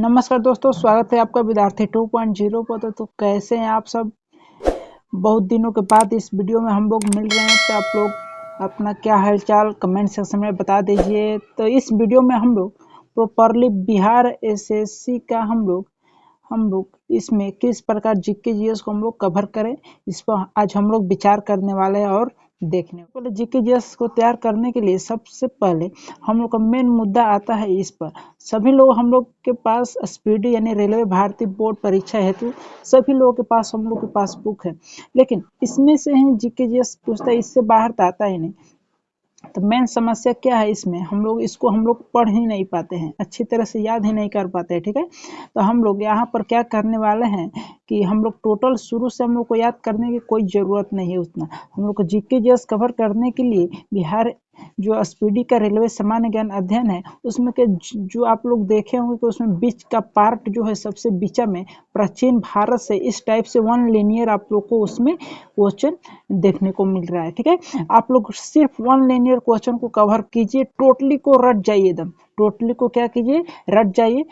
नमस्कार दोस्तों, स्वागत है आपका विद्यार्थी 2.0 पर। तो कैसे हैं आप सब। बहुत दिनों के बाद इस वीडियो में हम लोग मिल रहे हैं, तो आप लोग अपना क्या हालचाल कमेंट सेक्शन में बता दीजिए। तो इस वीडियो में हम लोग प्रॉपरली बिहार एसएससी का हम लोग इसमें किस प्रकार जीके जीएस को हम लोग कवर करें, इस पर आज हम लोग विचार करने वाले हैं। और देखने पहले जीके जीएस को तैयार करने के लिए सबसे पहले हम लोग का मेन मुद्दा आता है इस पर। सभी लोग हम लोग के पास स्पीडी यानी रेलवे भारतीय बोर्ड परीक्षा हेतु सभी लोगों के पास हम लोग के पास बुक है, लेकिन इसमें से ही जीके जीएस पूछता है, इससे बाहर तो आता ही नहीं। तो मेन समस्या क्या है इसमें, हम लोग पढ़ ही नहीं पाते हैं, अच्छी तरह से याद ही नहीं कर पाते हैं। ठीक है, तो हम लोग यहाँ पर क्या करने वाले हैं कि हम लोग टोटल शुरू से हम लोग को याद करने की कोई ज़रूरत नहीं है उतना। हम लोग को जीके जीएस कवर करने के लिए बिहार जो स्पीडी का रेलवे सामान्य ज्ञान अध्ययन है, उसमें के जो आप लोग देखे होंगे कि उसमें बीच का पार्ट जो है सबसे बीचा में प्राचीन भारत से इस टाइप से वन लिनियर आप लोग को उसमें क्वेश्चन देखने को मिल रहा है। ठीक है, आप लोग सिर्फ वन लिनियर क्वेश्चन को कवर कीजिए, टोटली को रट जाइए, एकदम टोटली को क्या कीजिए, रट जाइए।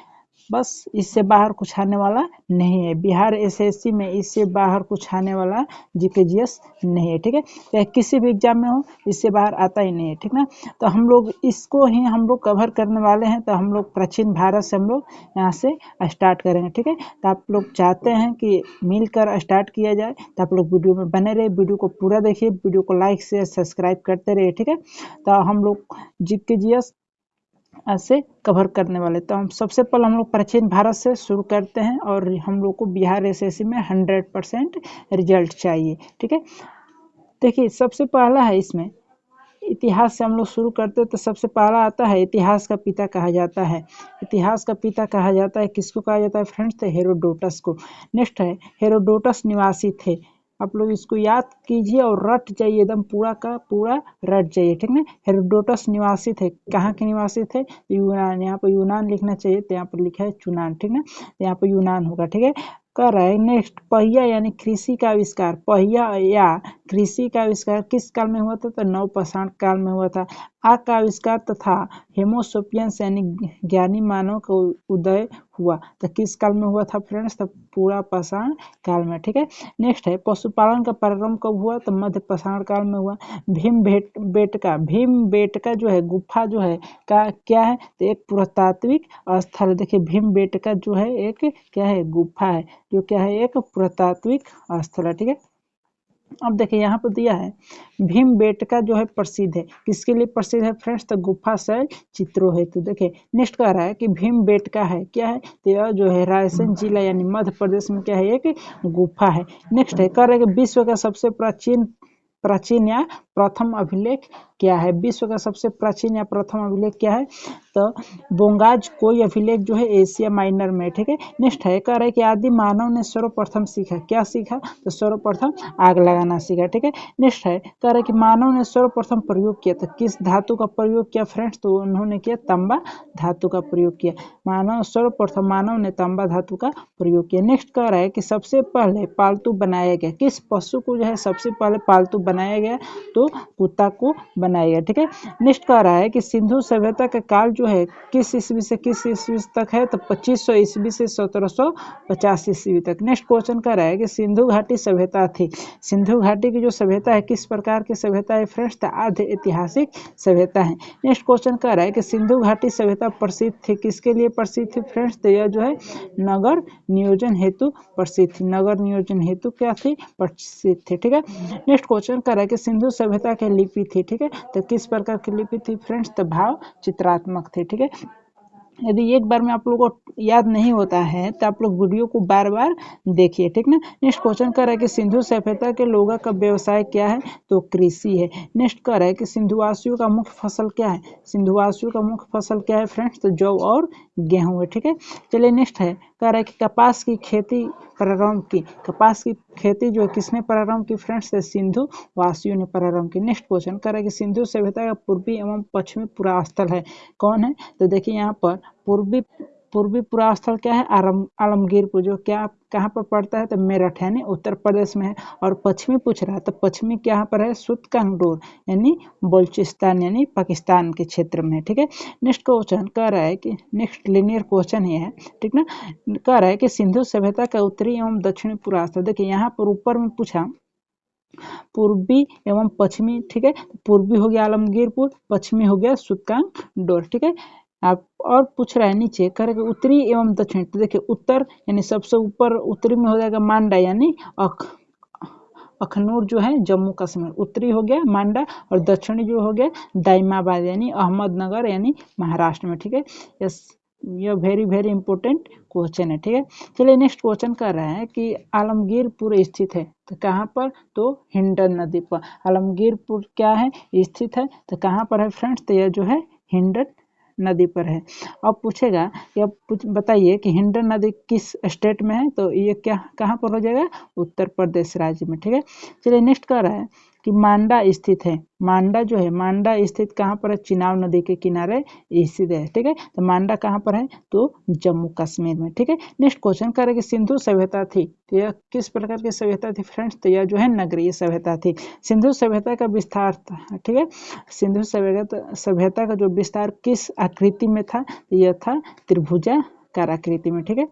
बस इससे बाहर कुछ आने वाला नहीं है, बिहार एसएससी में इससे बाहर कुछ आने वाला जीके जीएस नहीं है। ठीक है, चाहे किसी भी एग्जाम में हो, इससे बाहर आता ही नहीं है। ठीक ना, तो हम लोग इसको ही हम लोग कवर करने वाले हैं। तो हम लोग प्राचीन भारत से हम लोग यहाँ से स्टार्ट करेंगे। ठीक है, तो आप लोग चाहते हैं कि मिलकर स्टार्ट किया जाए, तो आप लोग वीडियो में बने रहे, वीडियो को पूरा देखिए, वीडियो को लाइक शेयर सब्सक्राइब करते रहिए। ठीक है, तो हम लोग जीके जीएस से कवर करने वाले। तो हम सबसे पहले हम लोग प्राचीन भारत से शुरू करते हैं, और हम लोग को बिहार एसएससी में 100% रिजल्ट चाहिए। ठीक है, देखिए सबसे पहला है इसमें इतिहास से हम लोग शुरू करते हैं। तो सबसे पहला आता है, इतिहास का पिता कहा जाता है। इतिहास का पिता कहा जाता है, किसको कहा जाता है फ्रेंड्स, तो हेरोडोटस को। नेक्स्ट है, हेरोडोटस निवासी थे। आप लोग इसको याद कीजिए और रट जाइए, एकदम पूरा का पूरा रट जाइए। ठीक ना, हेरोडोटस निवासी थे, कहाँ के निवासी थे, यूनान। यहाँ पर यूनान लिखना चाहिए, तो यहाँ पर लिखा है चुनान। ठीक ना, यहाँ पर यूनान होगा। ठीक है, कर रहा है नेक्स्ट, पहिया यानी कृषि का आविष्कार। पहिया या कृषि का आविष्कार किस काल में हुआ था, तो नवपाषाण काल में हुआ था। आग का आविष्कार तथा हेमोसोपियंस यानी ज्ञानी मानव का उदय हुआ, तो किस काल में हुआ था फ्रेंड्स, तो पूरा पाषाण काल में। ठीक है, नेक्स्ट है, पशुपालन का प्रारंभ कब हुआ, तो मध्य पाषाण काल में हुआ। भीम बेटका जो है गुफा जो है का क्या है, तो एक पुरातात्विक स्थल है। देखिए भीम बेटका जो है एक क्या है, गुफा है, जो क्या है, एक पुरातात्विक स्थल है। ठीक है, अब देखिए यहाँ पर दिया है भीम बेटका जो है प्रसिद्ध है, किसके लिए प्रसिद्ध है फ्रेंड्स, तो गुफा शैल चित्रों है। तो देखिए नेक्स्ट कह रहा है कि भीम बेटका है क्या है, तो यह जो है रायसेन जिला यानी मध्य प्रदेश में क्या है, एक गुफा है। नेक्स्ट है, कह रहा है कि विश्व का सबसे प्राचीन या प्रथम अभिलेख क्या है, विश्व का सबसे प्राचीन या प्रथम अभिलेख क्या है, तो बोंगाज कोई अभिलेख जो है एशिया माइनर में। ठीक है, नेक्स्ट है, कह रहा है कि आदि मानव ने सर्वप्रथम सीखा, क्या सीखा, तो सर्वप्रथम आग लगाना सीखा। ठीक है, नेक्स्ट है, कह रहा है कि मानव ने सर्वप्रथम प्रयोग किया, तो किस धातु का प्रयोग किया फ्रेंड्स, तो उन्होंने किया तांबा धातु का प्रयोग किया। सर्वप्रथम मानव ने तांबा धातु का प्रयोग किया। नेक्स्ट कह रहा है कि सबसे पहले पालतू बनाया गया, किस पशु को जो है सबसे पहले पालतू बनाया गया, तो कुत्ता को बनाया गया। ठीक है, नेक्स्ट कह रहा है कि सिंधु सभ्यता का काल जो है किस ईस्वी से किस ईस्वी तक है, तो 2500 ईस्वी से 1750 ईस्वी तक। नेक्स्ट क्वेश्चन कह रहा है कि सिंधु घाटी सभ्यता थी, सिंधु घाटी की जो सभ्यता है किस प्रकार की सभ्यता है फ्रेंड्स, तो आधे ऐतिहासिक सभ्यता है। नेक्स्ट क्वेश्चन कह रहा है कि सिंधु घाटी सभ्यता प्रसिद्ध थी, किसके लिए प्रसिद्ध थी फ्रेंड्स, तो यह जो है नगर नियोजन हेतु प्रसिद्ध थी, नगर नियोजन हेतु क्या थी, प्रसिद्ध थी। ठीक है, नेक्स्ट क्वेश्चन कर रहा है कि सिंधु सभ्यता की लिपि थी। ठीक है, तो किस प्रकार की लिपि थी फ्रेंड्स, तो भाव चित्रात्मक थी। ठीक है, यदि एक बार में आप लोगों को याद नहीं होता है तो आप लोग वीडियो को बार बार देखिए। ठीक ना, नेक्स्ट क्वेश्चन कर रहा है कि सिंधु सभ्यता के लोगों का व्यवसाय क्या है, तो कृषि है। नेक्स्ट कर रहा है कि सिंधुवासियों का मुख्य फसल क्या है, सिंधुवासियों का मुख्य फसल क्या है फ्रेंड्स, तो जौ और गेहूं है। ठीक है, चलिए नेक्स्ट है, कह रहा है कि कपास की खेती प्रारंभ की, कपास की खेती जो है किसने प्रारंभ की फ्रेंड्स, तो सिंधु वासियों ने प्रारंभ की। नेक्स्ट क्वेश्चन कर रहा है कि सिंधु सभ्यता का पूर्वी एवं पश्चिमी पूरा स्थल है, कौन है, तो देखिए यहाँ पर पूर्वी पूर्वी पुरास्थल क्या है, आलमगीरपुर, जो क्या कहाँ पर पड़ता है, तो मेरठ यानी उत्तर प्रदेश में है। और पश्चिमी पूछ रहा है, तो पश्चिमी कहाँ पर है, सुतकंगडोर यानी बलूचिस्तान यानी पाकिस्तान के क्षेत्र में। ठीक है, नेक्स्ट क्वेश्चन कह रहा है कि नेक्स्ट लिनियर क्वेश्चन ही है, ठीक ना। कह रहा है कि सिंधु सभ्यता का उत्तरी एवं दक्षिणी पुरास्थल, देखिए यहाँ पर ऊपर में पूछा पूर्वी एवं पश्चिमी। ठीक है, पूर्वी हो गया आलमगीरपुर, पश्चिमी हो गया सुतकांगडोर। ठीक है, आप और पूछ रहा है नीचे करेगा उत्तरी एवं दक्षिण, तो देखिए उत्तर यानी सबसे ऊपर उत्तरी में हो जाएगा मांडा यानी अखनूर जो है जम्मू कश्मीर, उत्तरी हो गया मांडा, और दक्षिणी जो हो गया दाइमाबाद यानी अहमदनगर यानी महाराष्ट्र में। ठीक है, यह वेरी इंपॉर्टेंट क्वेश्चन है। ठीक है, चलिए नेक्स्ट क्वेश्चन कर रहे हैं कि आलमगीरपुर स्थित है तो कहाँ पर, तो हिंडन नदी पर। आलमगीरपुर क्या है, स्थित है, तो कहाँ पर है फ्रेंड्स, तो यह जो है हिंडन नदी पर है। अब पूछेगा कि अब बताइए कि हिंडन नदी किस स्टेट में है, तो ये क्या कहाँ पर हो जाएगा, उत्तर प्रदेश राज्य में। ठीक है, चलिए नेक्स्ट कह रहा है कि मांडा स्थित है, मांडा जो है मांडा स्थित कहाँ पर है, चिनाब नदी के किनारे स्थित है। ठीक है, तो मांडा कहाँ पर है, तो जम्मू कश्मीर में। ठीक है, नेक्स्ट क्वेश्चन कह रहे कि सिंधु सभ्यता थी, तो यह किस प्रकार की सभ्यता थी फ्रेंड्स, तो यह जो है नगरीय सभ्यता थी। सिंधु सभ्यता का विस्तार था, ठीक है, सिंधु सभ्यता का जो विस्तार किस आकृति में था, यह था त्रिभुजाकार आकृति में। ठीक है,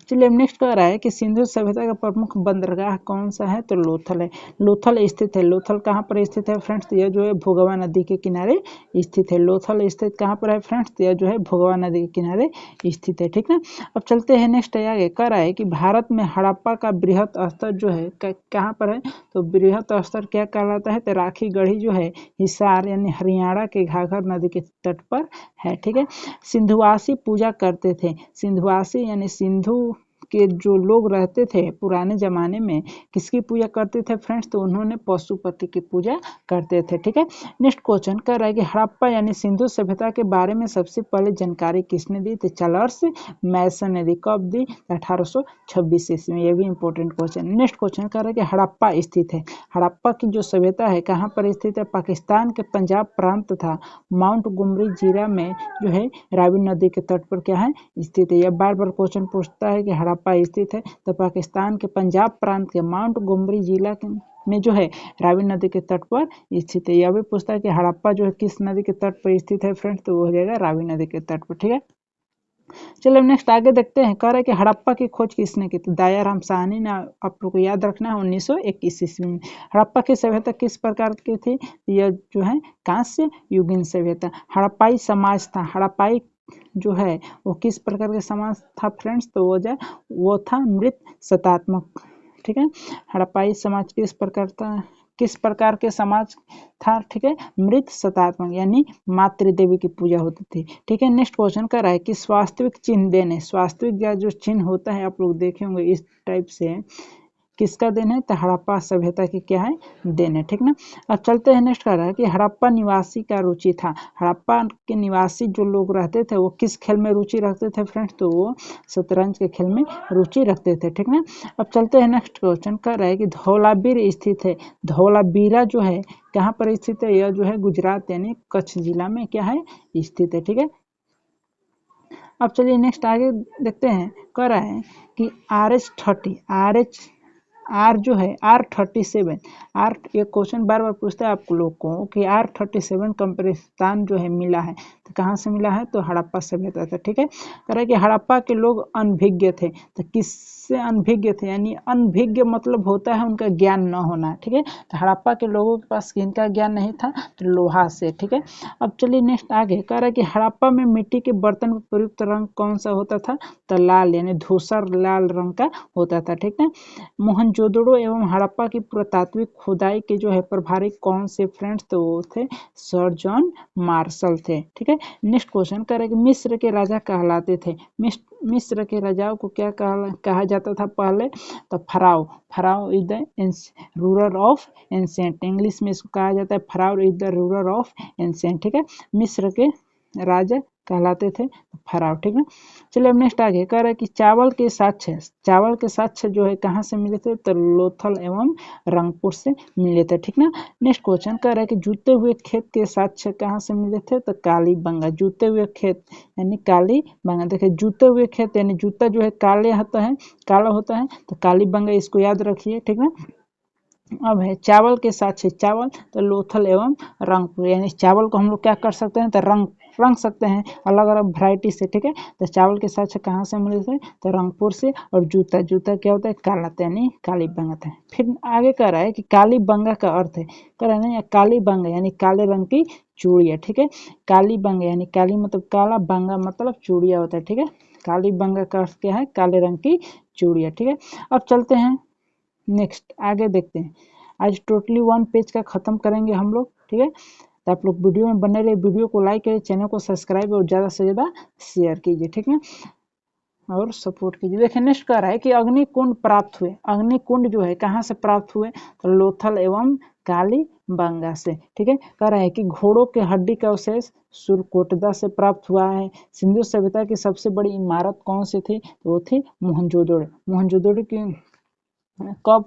चलिए नेक्स्ट कह रहा है कि सिंधु सभ्यता का प्रमुख बंदरगाह कौन सा है, तो लोथल है। लोथल स्थित है, लोथल कहाँ पर स्थित है फ्रेंड्स, तो यह जो है भोगवा नदी के किनारे स्थित है। लोथल स्थित कहाँ पर है फ्रेंड्स, तो यह जो है भोगवा नदी के किनारे स्थित है। ठीक ना, अब चलते हैं नेक्स्ट आगे। कह रहा है कि भारत में हड़प्पा का बृहत स्तर जो है कहाँ पर है, तो बृहत स्तर क्या कहलाता है, तो राखी गढ़ी जो है हिसार यानी हरियाणा के घाघर नदी के तट पर है। ठीक है, सिंधुवासी पूजा करते थे, सिंधुवासी यानी सिंधु के जो लोग रहते थे पुराने जमाने में किसकी पूजा करते थे फ्रेंड्स, तो उन्होंने पशुपति की पूजा करते थे। ठीक है, नेक्स्ट क्वेश्चन कर रहा है कि हड़प्पा यानी सिंधु सभ्यता के बारे में सबसे पहले जानकारी किसने दी, तो चार्ल्स मैसन ने दी। कब दी, 1826 ईस्वी में। ये भी इंपॉर्टेंट क्वेश्चन। नेक्स्ट क्वेश्चन कर रहा है कि हड़प्पा स्थित है, हड़प्पा की जो सभ्यता है कहाँ पर स्थित है, पाकिस्तान के पंजाब प्रांत तथा माउंट गुमरी जिला में जो है रावी नदी के तट पर क्या है, स्थित है। यह बार बार क्वेश्चन पूछता है कि हड़प्पा स्थित है, तो पाकिस्तान के पंजाब प्रांत के माउंट गुमरी जिला में जो है रावी नदी के तट पर स्थित है। यह भी पूछता है कि हड़प्पा जो है किस नदी के तट पर स्थित है फ्रेंड्स, तो वो हो जाएगा रावी नदी के तट पर। ठीक है, चलो नेक्स्ट आगे देखते हैं। कह रहा है कि हड़प्पा की खोज किसने की, तो दयाराम साहनी ने। आप लोग को याद रखना है 1921 ईस्वी में। हड़प्पा की सभ्यता किस प्रकार की थी, यह जो है कांस्य युगीन सभ्यता। हड़प्पाई समाज था, हड़प्पाई जो है वो किस प्रकार के समाज था फ्रेंड्स, तो वो था मृत शतात्मक। ठीक है, हड़प्पाई समाज किस प्रकार के समाज था, ठीक है, मृत शतात्मक यानी मातृ देवी की पूजा होती थी। ठीक है, नेक्स्ट क्वेश्चन कर रहा है कि स्वास्थविक चिन्ह देने, स्वास्थविक या जो चिन्ह होता है आप लोग देखे होंगे इस टाइप से, किसका देन है, तो हड़प्पा सभ्यता की क्या है, देन है। ठीक ना, अब चलते हैं नेक्स्ट कर रहा है कि हड़प्पा निवासी का रुचि था। हड़प्पा के निवासी जो लोग रहते थे वो किस खेल में रुचि रखते थे फ्रेंड्स, तो वो शतरंज के खेल में रुचि रखते थे। ठीक ना, अब चलते हैं नेक्स्ट क्वेश्चन कर रहा है कि धौलावीर स्थित है, धौलावीरा जो है कहाँ पर स्थित है, यह जो है गुजरात यानी कच्छ जिला में क्या है, स्थित है। ठीक है, अब चलिए नेक्स्ट आगे देखते हैं। कह रहा है कि RH30 आर जो है R37 ये क्वेश्चन बार बार पूछता है आप लोग को कि R37 कब्रिस्तान जो है मिला है, तो कहाँ से मिला है, तो हड़प्पा सभ्यता था। ठीक है, कह रहा है कि हड़प्पा के लोग अनभिज्ञ थे, तो किससे अनभिज्ञ थे, यानी अनभिज्ञ मतलब होता है उनका ज्ञान न होना। ठीक है, तो हड़प्पा के लोगों के पास किनका ज्ञान नहीं था, तो लोहा से। ठीक है, अब चलिए नेक्स्ट आगे। कह रहा है कि हड़प्पा में मिट्टी के बर्तन में प्रयुक्त रंग कौन सा होता था, तो लाल यानी धूसर लाल रंग का होता था। ठीक है, मोहनजोदड़ो एवं हड़प्पा की पुरातात्विक खुदाई के जो है प्रभारी कौन से फ्रेंड्स, तो वो थे सर जॉन मार्शल थे। ठीक है, नेक्स्ट क्वेश्चन करें कि मिस्र के राजा कहलाते थे, मिस्र के राजाओं को क्या कहा जाता था पहले, तो pharaoh is the ruler of ancient, English में इसको कहा जाता है pharaoh is the ruler of ancient. ठीक है, मिस्र के राजा कहलाते थे? फराव, ठीक है। चलिए अब नेक्स्ट आगे कह रहा है कि चावल के साक्ष्य जो है कहाँ से मिले थे? तो लोथल एवं रंगपुर से मिले थे, ठीक ना। नेक्स्ट क्वेश्चन कह रहा है कि जूते हुए खेत के साक्ष्य कहाँ से मिले थे? तो कालीबंगा, जूते हुए खेत यानी कालीबंगा। देखिए जूते हुए खेत यानी जूता जो है काला होता है, तो कालीबंगा, इसको याद रखिए, ठीक ना। अब है चावल के साक्ष्य, चावल तो लोथल एवं रंगपुर, यानी चावल को हम लोग क्या कर सकते हैं? तो रंग सकते हैं अलग अलग वैरायटी से, ठीक है। तो चावल के साक्ष्य कहाँ से मिले थे? तो रंगपुर से। और जूता क्या होता है? काला, यानी कालीबंगा था। फिर आगे कह रहा है कि कालीबंगा का अर्थ है, कह रहा है ना कालीबंगा यानी काले रंग की चूड़िया, ठीक है। कालीबंगा यानी काली मतलब काला, बंगा मतलब चूड़िया होता है, ठीक है। कालीबंगा का अर्थ क्या है? काले रंग की चूड़िया, ठीक है। अब चलते हैं नेक्स्ट, आगे देखते हैं। आज टोटली 1 पेज का खत्म करेंगे हम लोग, ठीक है। तो आप लोग वीडियो में बने रहे, वीडियो को लाइक करिए, चैनल को सब्सक्राइब और ज़्यादा से ज़्यादा शेयर कीजिए, ठीक है, और सपोर्ट कीजिए। देखिए नेक्स्ट कह रहा है कि अग्निकुंड प्राप्त हुए। अग्निकुंड जो है कहाँ से प्राप्त हुए? तो लोथल एवं कालीबंगा से, ठीक है। कह रहा है कि घोड़ों के हड्डी का अवशेष सुरकोटदा से प्राप्त हुआ है। सिंधु सभ्यता की सबसे बड़ी इमारत कौन सी थी? तो वो थी मोहनजोदड़ो की कब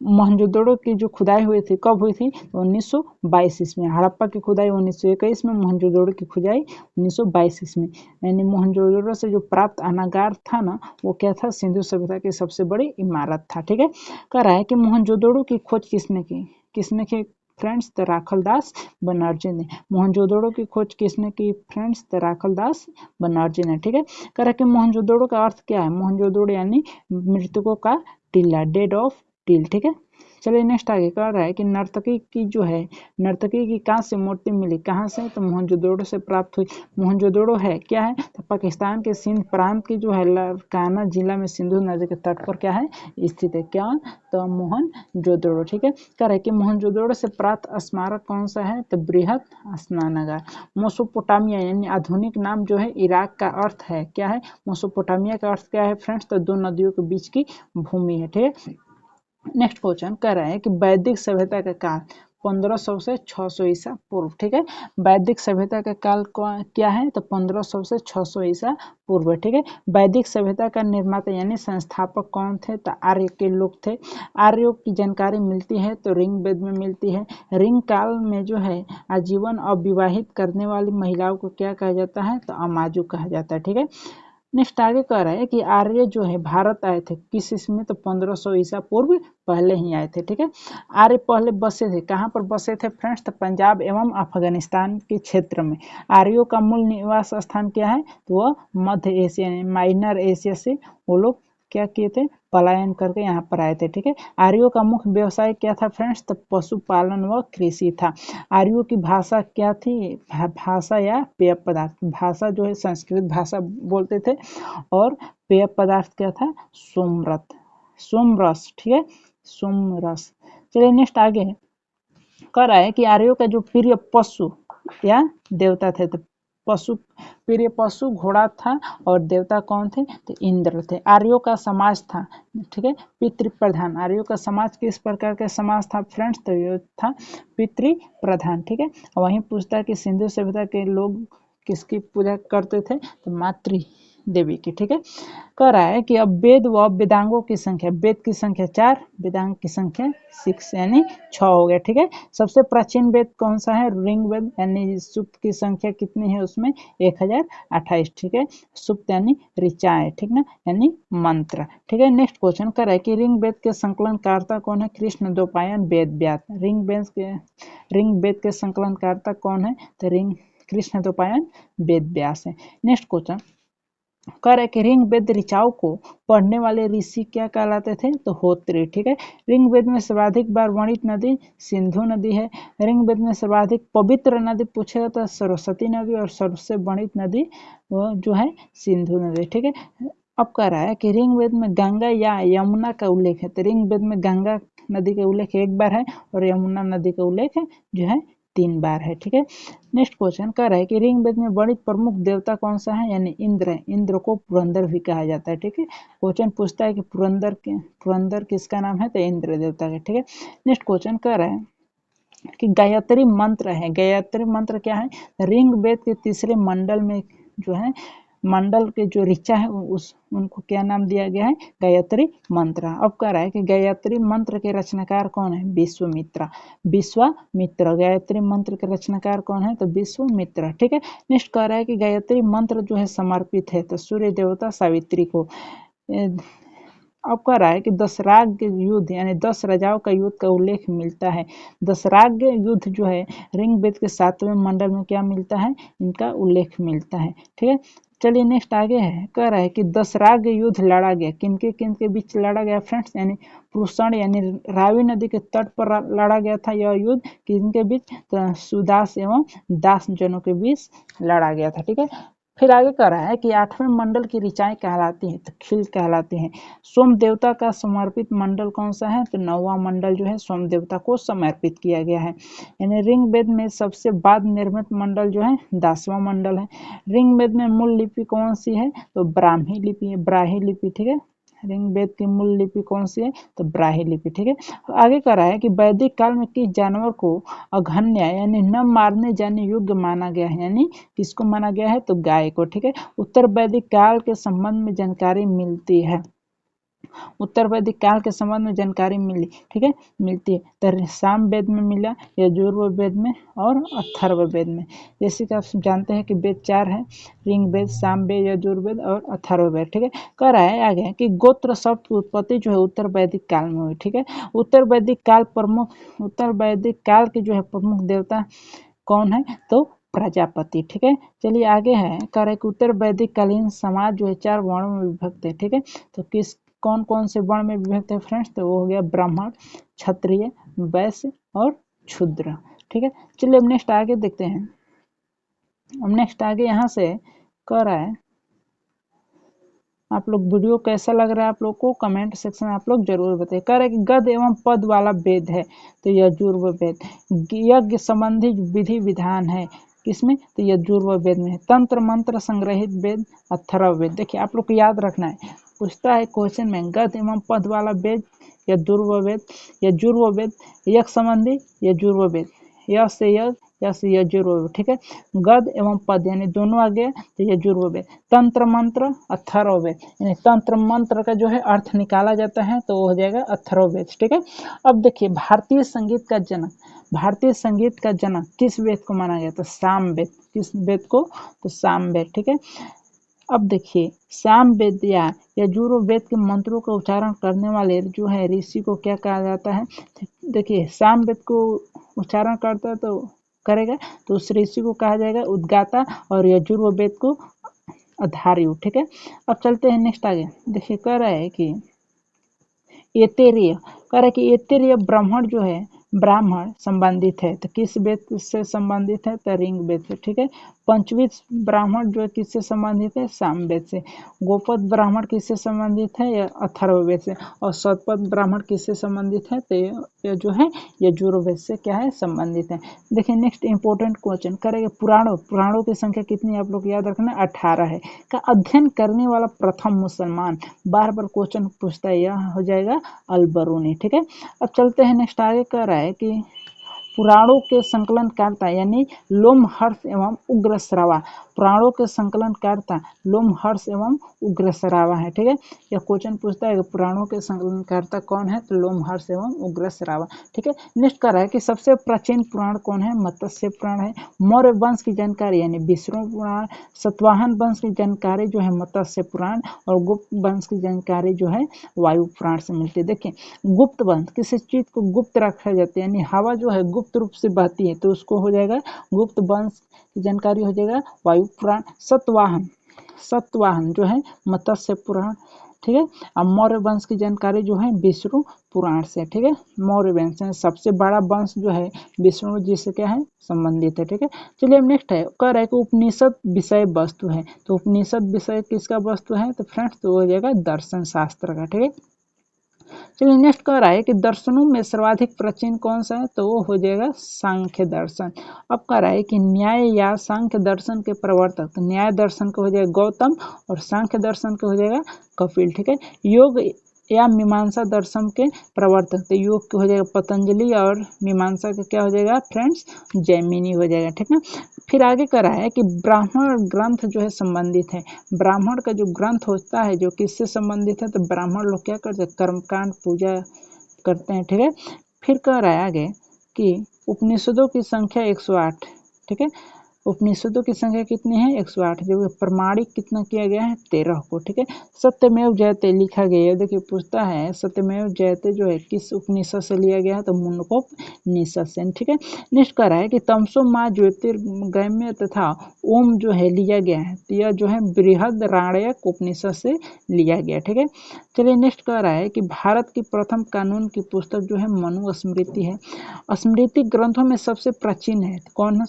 मोहनजोदड़ो की जो खुदाई हुई थी कब हुई थी? 1922 ईस्वी। हड़प्पा की खुदाई 1921 में, मोहनजोदड़ो की खुदाई 1922 ईस्वी। यानी मोहनजोदड़ो से जो प्राप्त अनागार था ना, वो क्या था? सिंधु सभ्यता की सबसे बड़ी इमारत था, ठीक है। कह रहा है कि मोहनजोदड़ो की खोज किसने की फ्रेंड्स? तो राखलदास बनर्जी ने। मोहनजोदड़ो की खोज किसने की फ्रेंड्स? तो राखलदास बनर्जी ने, ठीक है। कह रहा है कि मोहनजोदड़ो का अर्थ क्या है? मोहनजोदड़ो यानी मृतकों का टिल्ला, डेड ऑफ टिल, ठीक है। चलिए नेक्स्ट आगे कह रहा है कि नर्तकी की कहाँ से मूर्ति मिली? कहाँ से? तो मोहनजोदड़ो से प्राप्त हुई। मोहनजोदड़ो है क्या है? तो पाकिस्तान के सिंध प्रांत की जो है लारकाना जिला में सिंधु नदी के तट पर क्या है? स्थित है। क्या? तो मोहनजोदड़ो, ठीक है। कह रहा है कि मोहनजोदड़ो से प्राप्त स्मारक कौन सा है? तो बृहद स्नानागार। मेसोपोटामिया यानी आधुनिक नाम जो है इराक का अर्थ है क्या है? मेसोपोटामिया का अर्थ क्या है फ्रेंड्स? तो 2 नदियों के बीच की भूमि है, ठीक है। नेक्स्ट क्वेश्चन कह रहा है कि वैदिक सभ्यता का काल 1500 से 600 ईसा पूर्व, ठीक है। वैदिक सभ्यता का काल क्या है? तो 1500 से 600 ईसा पूर्व, ठीक है। वैदिक सभ्यता का निर्माता यानी संस्थापक कौन थे? तो आर्य के लोग थे। आर्यों की जानकारी मिलती है तो ऋग वेद में मिलती है। ऋग काल में जो है आजीवन अविवाहित करने वाली महिलाओं को क्या कहा जाता है? तो अमाजु कहा जाता है, ठीक है। नेक्स्ट आगे कह रहा है कि आर्य जो है भारत आए थे किस इसमें? तो 1500 ईसा पूर्व पहले ही आए थे, ठीक है। आर्य पहले बसे थे, कहाँ पर बसे थे फ्रेंड्स? तो पंजाब एवं अफगानिस्तान के क्षेत्र में। आर्यों का मूल निवास स्थान क्या है? तो वह मध्य एशिया माइनर एशिया से वो लोग क्या किए थे? पलायन करके यहाँ पर आए थे, ठीक है। आर्यों का मुख्य व्यवसाय क्या था फ्रेंड्स? तो पशुपालन व कृषि था। आर्यों की भाषा क्या थी? भाषा या पेय पदार्थ। भाषा जो है संस्कृत भाषा बोलते थे, और पेय पदार्थ क्या था? सोमरस, ठीक है, सोमरस। चलिए नेक्स्ट आगे कह रहा है कि आर्यों का जो प्रिय पशु या देवता थे, तो प्रिय पशु घोड़ा था, और देवता कौन थे? तो इंद्र थे। आर्यों का समाज था, ठीक है, पितृ प्रधान। आर्यों का समाज किस प्रकार का समाज था फ्रेंड्स? तो ये था पितृ प्रधान, ठीक है। वहीं पूछता है कि सिंधु सभ्यता के लोग किसकी पूजा करते थे? तो मातृ देवी की, ठीक है। कह रहा है कि अब वेद व वेदांगों की संख्या, वेद की संख्या 4, वेदांग की संख्या 6 यानी 6 हो गया, ठीक है। सबसे प्राचीन वेद कौन सा है? ऋग वेद, यानी सुक्त की संख्या कितनी है उसमें? 1028, ठीक है। सुक्त यानी ऋचाएं, ठीक ना, यानी मंत्र, ठीक है। नेक्स्ट क्वेश्चन कर रहा है कि ऋग वेद के संकलनकर्ता कौन है? कृष्ण द्वैपायन वेद व्यास। ऋग वेद के संकलनकर्ता कौन है? तो कृष्ण द्वैपायन वेद व्यास है। नेक्स्ट क्वेश्चन कह रहा है कि ऋग वेद ऋचाओं को पढ़ने वाले ऋषि क्या कहलाते थे? तो होत्री, ठीक है। ऋग वेद में सर्वाधिक बार वर्णित नदी सिंधु नदी है। ऋग वेद में सर्वाधिक पवित्र नदी पूछेगा तो सरस्वती नदी, और सबसे वर्णित नदी वो जो है सिंधु नदी, ठीक है। अब कह रहा है कि ऋग वेद में गंगा या यमुना का उल्लेख है। तो ऋग वेद में गंगा नदी का उल्लेख 1 बार है, और यमुना नदी का उल्लेख जो है 3 बार है, ठीक है। नेक्स्ट क्वेश्चन कह रहा है कि ऋग वेद में वर्णित प्रमुख देवता कौन सा है? यानी इंद्र है। इंद्र को पुरंदर भी कहा जाता है, ठीक है। क्वेश्चन पूछता है कि पुरंदर किसका नाम है? तो इंद्र देवता का, ठीक है। नेक्स्ट क्वेश्चन कह रहा है कि गायत्री मंत्र है। गायत्री मंत्र क्या है? ऋग वेद के तीसरे मंडल में जो है, मंडल के जो ऋचा है उनको क्या नाम दिया गया है? गायत्री मंत्र। अब कह रहा है कि गायत्री मंत्र के रचनाकार कौन है? विश्वामित्र। विश्वामित्र गायत्री मंत्र के रचनाकार कौन है? तो विश्वामित्र। ठीक है। नेक्स्ट कह रहा है कि गायत्री मंत्र जो है समर्पित है तो सूर्य देवता सावित्री को। अब कह रहा है कि दशराग युद्ध यानी 10 राजाओं का युद्ध का उल्लेख मिलता है। दशराग युद्ध जो है ऋग्वेद के 7वें मंडल में क्या मिलता है? इनका उल्लेख मिलता है। ठीक है। चलिए नेक्स्ट आगे है, कह रहा है कि दशराग युद्ध लड़ा गया। किनके बीच लड़ा गया फ्रेंड्स? यानी पुरुषण यानी रावी नदी के तट पर लड़ा गया था यह युद्ध। किनके बीच? तो सुदास एवं दास जनों के बीच लड़ा गया था। ठीक है। फिर आगे कह रहा है कि 8वें मंडल की ऋचाएं कहलाती हैं तो खिल कहलाती हैं। सोम देवता का समर्पित मंडल कौन सा है? तो 9वां मंडल जो है सोम देवता को समर्पित किया गया है। यानी ऋग्वेद में सबसे बाद निर्मित मंडल जो है 10वां मंडल है। ऋग्वेद में मूल लिपि कौन सी है? तो ब्राह्मी लिपि है, ब्राही लिपि। ठीक है। ऋग्वेद की मूल लिपि कौन सी है? तो ब्राही लिपि। ठीक है। आगे कह रहा है कि वैदिक काल में किस जानवर को अघन्य यानी न मारने जाने योग्य माना गया है? यानी किसको माना गया है? तो गाय को। ठीक है। उत्तर वैदिक काल के संबंध में जानकारी मिलती है। उत्तर वैदिक काल के संबंध में जानकारी मिली। ठीक है, मिलती है। तो साम वेद में मिला, यजुर्वेद वेद में और अथर्व वेद में। जैसे कि आप जानते हैं कि वेद 4 है, ऋग वेद, साम वेद, यजुर्वेद और अथर्व वेद। ठीक है। कह रहा है आगे कि गोत्र शब्द की उत्पत्ति जो है उत्तर वैदिक काल में हुई। ठीक है। उत्तर वैदिक काल के जो है प्रमुख देवता कौन है? तो प्रजापति। ठीक है। चलिए आगे है, कह रहे कि उत्तर वैदिक कालीन समाज जो है 4 वर्णों में विभक्त है। ठीक है। तो कौन कौन से वर्ण में विभक्त है फ्रेंड्स? तो वो हो गया ब्राह्मण, क्षत्रिय, वैश्य और शूद्र। ठीक है। चलिए अब नेक्स्ट आगे देखते हैं। अब नेक्स्ट आगे यहाँ से कह रहा है, आप लोग वीडियो कैसा लग रहा है आप लोग को कमेंट सेक्शन में आप लोग जरूर बताइए। कह रहे कि गद एवं पद वाला वेद है तो यजुर्वेद। यज्ञ संबंधी विधि विधान है किसमें? तो यजुर्वेद में। तंत्र मंत्र संग्रहित वेद अथर्ववेद। देखिए आप लोग को याद रखना है, पूछता है क्वेश्चन में गद एवं पद वाला वेद यजुर्वेद, यज्ञ संबंधी यजुर्वेद, यज्ञ से यज्ञ, यज्ञ यजुर्वेद। ठीक है। गद एवं पद यानी दोनों आ गया तो यजुर्वेद। तंत्र मंत्र अथर्ववेद यानी तंत्र मंत्र का जो है अर्थ निकाला जाता है तो वो हो जाएगा अथर्ववेद। ठीक है। अब देखिए भारतीय संगीत का जनक किस वेद को माना गया? तो सामवेद। किस वेद को? तो सामवेद। ठीक है। अब देखिए सामवेद या यजुर्वेद के मंत्रों का उच्चारण करने वाले जो है ऋषि को क्या कहा जाता है? देखिए सामवेद को उच्चारण करता है तो करेगा तो उस ऋषि को कहा जाएगा उद्गाता और यजुर्वेद को अधार्यु। ठीक है। अब चलते हैं नेक्स्ट आगे। देखिए कह रहा है कि एतेरिय ब्राह्मण जो है ब्राह्मण संबंधित है तो किस वेद से संबंधित है? तो ऋग्वेद से। ठीक है। पंचविध ब्राह्मण जो है किससे संबंधित है? सामवेद से। गोपद ब्राह्मण किससे संबंधित है? या अथर्ववेद से। और शतपथ ब्राह्मण किससे संबंधित है? तो ये जो है यजुर्वेद से क्या है? संबंधित है। देखिए नेक्स्ट इंपॉर्टेंट क्वेश्चन करेंगे पुराणों की संख्या कितनी आप लोग याद रखना? 18 है। का अध्ययन करने वाला प्रथम मुसलमान, बार बार क्वेश्चन पूछता है, यह हो जाएगा अल-बरूनी। ठीक है। अब चलते हैं नेक्स्ट आगे। कह रहा है कि पुराणों के संकलनकर्ता यानी लोमहर्ष एवं उग्रश्रवा। पुराणों के संकलनकर्ता लोमहर्ष एवं उग्रश्रवा है। ठीक है। यह क्वेश्चन पूछता है कि पुराणों के संकलनकर्ता कौन है? तो लोमहर्ष एवं उग्रश्रवा। ठीक है। नेक्स्ट कर रहा है कि सबसे प्राचीन पुराण कौन है? मत्स्य पुराण है। मौर्य वंश की जानकारी यानी विष्णु पुराण, सतवाहन वंश की जानकारी जो है मत्स्य पुराण और गुप्त वंश की जानकारी जो है वायु पुराण से मिलती है। देखिए गुप्त वंश किसी चीज को गुप्त रखा जाता है यानी हवा जो है गुप्त रूप से बहती है तो उसको हो जाएगा गुप्त वंश की जानकारी हो जाएगा वायु पुराण। सतवाहन जो है मत्स्य पुराण। ठीक है। अब मौर्य वंश की जानकारी जो है विष्णु पुराण से। ठीक है। मौर्य वंश सबसे बड़ा वंश जो है विष्णु जी से क्या है? संबंधित है। ठीक है। चलिए अब नेक्स्ट है, कह रहा है कि उपनिषद विषय वस्तु है तो उपनिषद विषय किसका वस्तु है? तो फ्रेंड्स तो हो जाएगा दर्शन शास्त्र का। ठीक है। चलिए नेक्स्ट कह रहा है कि दर्शनों में सर्वाधिक प्राचीन कौन सा है? तो वो हो जाएगा सांख्य दर्शन। अब कह रहा है कि न्याय या सांख्य दर्शन के प्रवर्तक, तो न्याय दर्शन का हो जाएगा गौतम और सांख्य दर्शन का हो जाएगा कपिल। ठीक है। या मीमांसा दर्शन के प्रवर्तक। तो योग हो जाएगा पतंजलि और मीमांसा का क्या हो जाएगा फ्रेंड्स, जैमिनी हो जाएगा, ठीक ना। फिर आगे करा है कि ब्राह्मण ग्रंथ जो है संबंधित है। ब्राह्मण का जो ग्रंथ होता है जो किससे संबंधित है, तो ब्राह्मण लोग क्या करते हैं, कर्मकांड पूजा करते हैं, ठीक है। फिर कह रहा है आगे कि उपनिषदों की संख्या 108, ठीक है। उपनिषदों की संख्या कितनी है, 108, जो प्रमाणिक कितना किया गया है, 13 को, ठीक है। सत्यमेव जयते लिखा गया है, देखिए पूछता है सत्यमेव जयते जो है किस उपनिषद से लिया गया है, तो मुंडकोपनिषद से, ठीक है। नेक्स्ट कह रहा है कि तमसो माँ ज्योतिर्गम्य तथा ओम जो है लिया गया है, तो यह जो है बृहदारण्यक उपनिषद से लिया गया, ठीक है। चलिए नेक्स्ट कह रहा है कि भारत की प्रथम कानून की पुस्तक जो है मनुस्मृति है। स्मृति ग्रंथों में सबसे प्राचीन है, कौन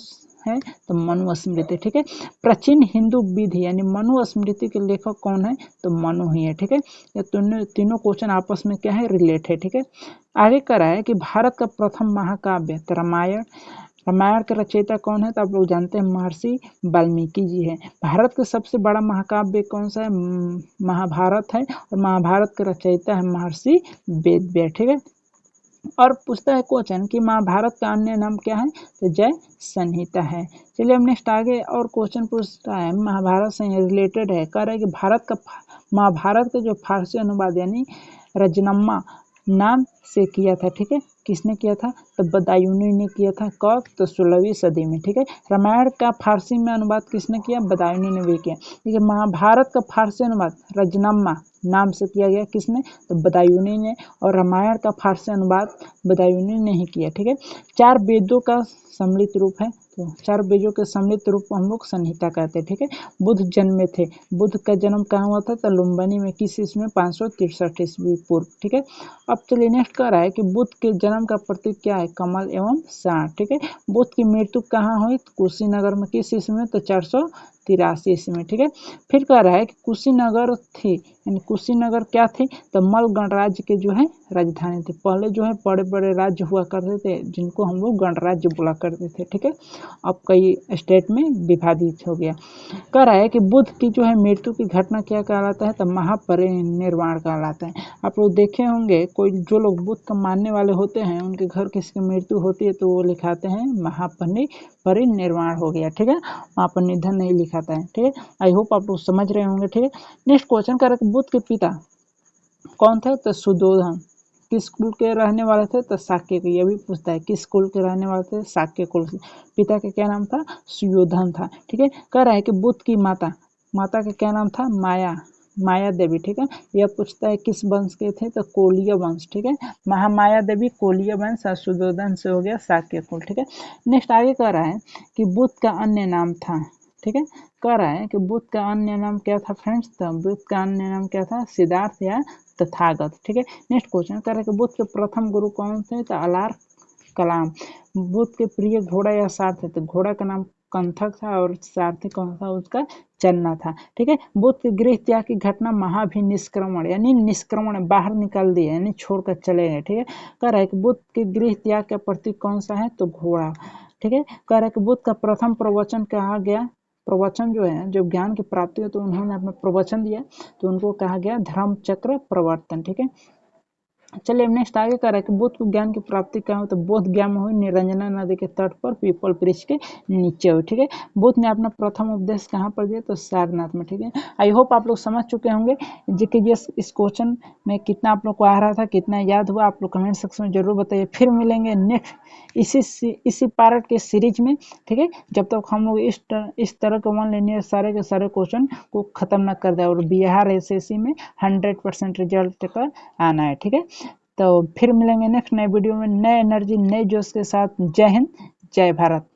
है, तो मनुस्मृति, ठीक है। प्राचीन हिंदू विधि यानी मनुस्मृति के लेखक कौन है, तो मनु ही है, ठीक है। ये तीनों क्वेश्चन आपस में क्या है, रिलेट है, ठीक है। आगे कह रहा है कि भारत का प्रथम महाकाव्य तो रामायण, रामायण के रचयिता कौन है, तो आप लोग जानते हैं महर्षि वाल्मीकि जी है। भारत का सबसे बड़ा महाकाव्य कौन सा है, महाभारत है, और महाभारत के रचयिता है महर्षि वेदव्यास, ठीक है। और पूछता है क्वेश्चन कि महाभारत का अन्य नाम क्या है, तो जय संहिता है। चलिए हम नेक्स्ट आगे और क्वेश्चन पूछता है महाभारत से रिलेटेड है, कह रहा है कि महाभारत का जो फारसी अनुवाद यानी रजनम्मा नाम से किया था, ठीक है। किसने किया था, तो बदायूनी ने किया था, कब, तो 16वीं सदी में, ठीक है। रामायण का फारसी में अनुवाद किसने किया, बदायूनी ने भी किया, ठीक है। महाभारत का फारसी अनुवाद रजनम्मा नाम से किया गया, किसने, तो बदायूनी ने, और रामायण का फारसी अनुवाद बदायूनी ने ही किया, ठीक है। 4 वेदों का सम्मिलित रूप है, तो 4 वेदों के सम्मिलित रूप को हम लोग संहिता कहते हैं, ठीक है। बुद्ध जन्मे थे, बुद्ध का जन्म कहाँ हुआ था, तो लुम्बिनी में, किस ईस्वी में, 563 ईस्वी पूर्व, ठीक है। अब चलिए नेक्स्ट कह रहा है कि बुद्ध के जन्म का प्रतीक क्या है, कमल एवं साठ, ठीक है। बुद्ध की मृत्यु कहाँ हुई, कुशीनगर में, किस ईस्वी में, तो 483 ईस्वी में, ठीक है। फिर कह रहा है कि कुशीनगर थी, यानी कुशीनगर क्या थी, तो मल गणराज्य के जो है राजधानी थी। पहले जो है बड़े बड़े राज्य हुआ करते थे जिनको हम लोग गणराज्य बोला करते थे, ठीक है। अब कई स्टेट में विभाजित हो गया। कह रहा है कि बुद्ध की जो है मृत्यु की घटना क्या कहलाता है, तो महापरिनिर्वाण कहलाता है। आप लोग देखे होंगे कोई जो लोग बुद्ध को मानने वाले होते हैं उनके घर किसकी मृत्यु होती है तो वो लिखाते हैं महापरिनिर्वाण हो गया, ठीक है। वहाँ पर निधन नहीं लिखाता है, ठीक है। आई होप आप लोग समझ रहे होंगे, ठीक है। नेक्स्ट क्वेश्चन कह रहा है कि बुद्ध के पिता कौन थे, तो सुयोधन किस कुल के रहने वाले थे, तो शाक्य के। यह भी पूछता है किस कुल के रहने वाले थे, शाक्य कुल से। पिता का क्या नाम था, सुयोधन था, ठीक है। कह रहा है कि बुद्ध की माता का क्या नाम था, माया देवी, ठीक है। यह पूछता है किस वंश के थे, तो कोलिय वंश, ठीक है। महामाया देवी कोलिय वंश और सुयोधन से हो गया शाक्य कुल, ठीक है। नेक्स्ट आगे कह रहा है कि बुद्ध का अन्य नाम था, ठीक है। कह रहा है कि बुद्ध का अन्य नाम क्या था फ्रेंड्स, तो बुद्ध का अन्य नाम क्या था, सिद्धार्थ या तथागत, ठीक है। नेक्स्ट क्वेश्चन कह रहा है कि बुद्ध के प्रथम गुरु कौन थे, तो अलार कलाम। बुद्ध के प्रिय घोड़ा या सारथी, तो घोड़ा का नाम कंथक था और सारथी कौन था, उसका चलना था, ठीक है। बुद्ध के गृह त्याग की घटना महाभिनिष्क्रमण यानी निष्क्रमण, बाहर निकाल दिए यानी छोड़कर चले गए, ठीक है। कह रहा है कि बुद्ध के गृह त्याग का प्रतीक कौन सा है, तो घोड़ा, ठीक है। कह रहा है कि बुद्ध का प्रथम प्रवचन कहा गया, प्रवचन जो है जब ज्ञान की प्राप्ति हो तो उन्होंने अपना प्रवचन दिया तो उनको कहा गया धर्म चक्र प्रवर्तन, ठीक है। चलिए नेक्स्ट आगे कर रहा है कि बुद्ध को ज्ञान की प्राप्ति क्या हो, तो बोध ज्ञान हुई निरंजना नदी के तट पर पीपल वृक्ष के नीचे हुई, ठीक है। बुद्ध ने अपना प्रथम उपदेश कहाँ पर दिया, तो सारनाथ में, ठीक है। आई होप आप लोग समझ चुके होंगे कि इस क्वेश्चन में कितना आप लोग को आ रहा था, कितना याद हुआ, आप लोग कमेंट सेक्शन में जरूर बताइए। फिर मिलेंगे नेक्स्ट इसी पार्ट के सीरीज में, ठीक है। जब तक हम लोग इस तरह के 1 लिनियर सारे के सारे क्वेश्चन को खत्म न कर दे और बिहार एसएससी में 100% रिजल्ट का आना है, ठीक है। तो फिर मिलेंगे नेक्स्ट नए वीडियो में नए एनर्जी नए जोश के साथ। जय हिंद, जय भारत।